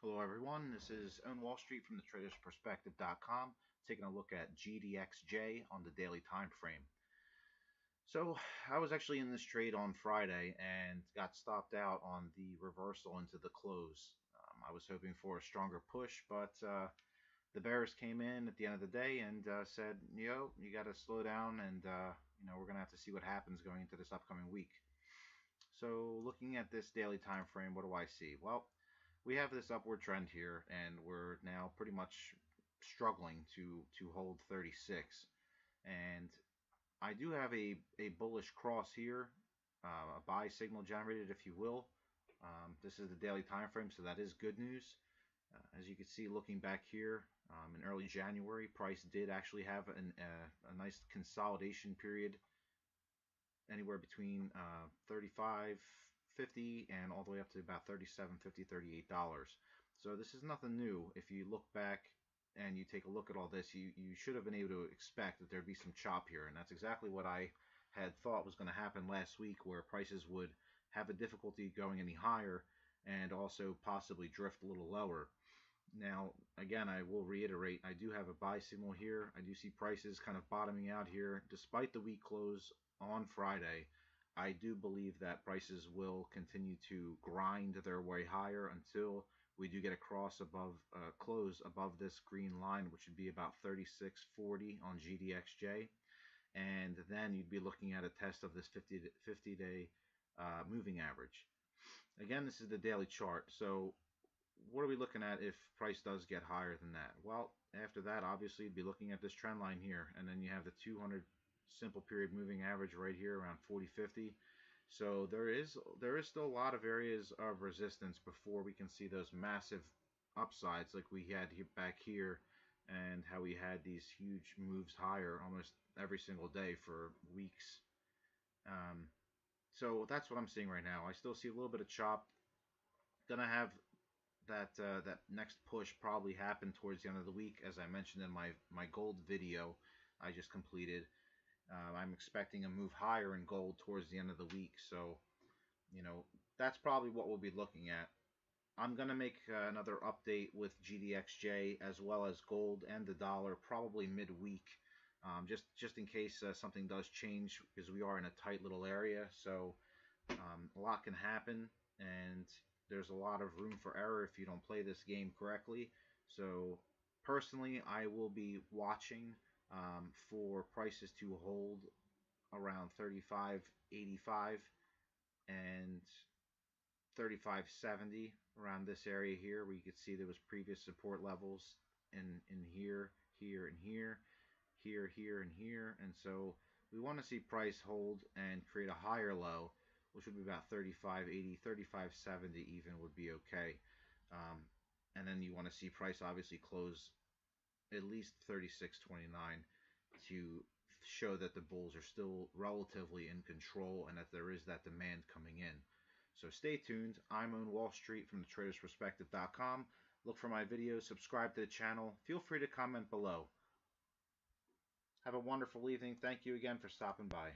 Hello everyone, this is Own Wall Street from the tradersperspective.com, taking a look at Gdxj on the daily time frame. So I was actually in this trade on Friday and got stopped out on the reversal into the close. I was hoping for a stronger push, but the bears came in at the end of the day and said, you got to slow down, and we're going to have to see what happens going into this upcoming week. So looking at this daily time frame, what do I see? Well, we have this upward trend here, and we're now pretty much struggling to hold 36. And I do have a bullish cross here, a buy signal generated, if you will. This is the daily time frame, so that is good news. As you can see, looking back here in early January, price did actually have a nice consolidation period, anywhere between 35.50 and all the way up to about $37.50, $38. So this is nothing new. If you look back and you take a look at all this, you should have been able to expect that there'd be some chop here, and that's exactly what I had thought was going to happen last week, where prices would have a difficulty going any higher and also possibly drift a little lower. Now, again, I will reiterate, I do have a buy signal here. I do see prices kind of bottoming out here despite the weak close on Friday. I do believe that prices will continue to grind their way higher until we do get a cross above, close above this green line, which would be about 36.40 on Gdxj, and then you'd be looking at a test of this 50-day moving average. Again, this is the daily chart, so what are we looking at if price does get higher than that? Well, after that, obviously, you'd be looking at this trend line here, and then you have the 200 simple period moving average right here around 40.50. So there is still a lot of areas of resistance before we can see those massive upsides like we had here, back here, and how we had these huge moves higher almost every single day for weeks. So that's what I'm seeing right now. I still see a little bit of chop. Gonna have that next push probably happen towards the end of the week, as I mentioned in my gold video I just completed. I'm expecting a move higher in gold towards the end of the week, so that's probably what we'll be looking at. I'm going to make another update with Gdxj as well as gold and the dollar probably midweek, just in case something does change, because we are in a tight little area, so a lot can happen, and there's a lot of room for error if you don't play this game correctly. So personally, I will be watching for prices to hold around 35.85 and 35.70, around this area here, where you could see there was previous support levels in here, here, and here, here, here, and here. And so we want to see price hold and create a higher low, which would be about 35.80, 35.70 even would be okay. And then you want to see price obviously close at least 36.29 to show that the bulls are still relatively in control and that there is that demand coming in. So stay tuned. I'm Own Wall Street from the tradersperspective.com. Look for my videos, subscribe to the channel. Feel free to comment below. Have a wonderful evening. Thank you again for stopping by.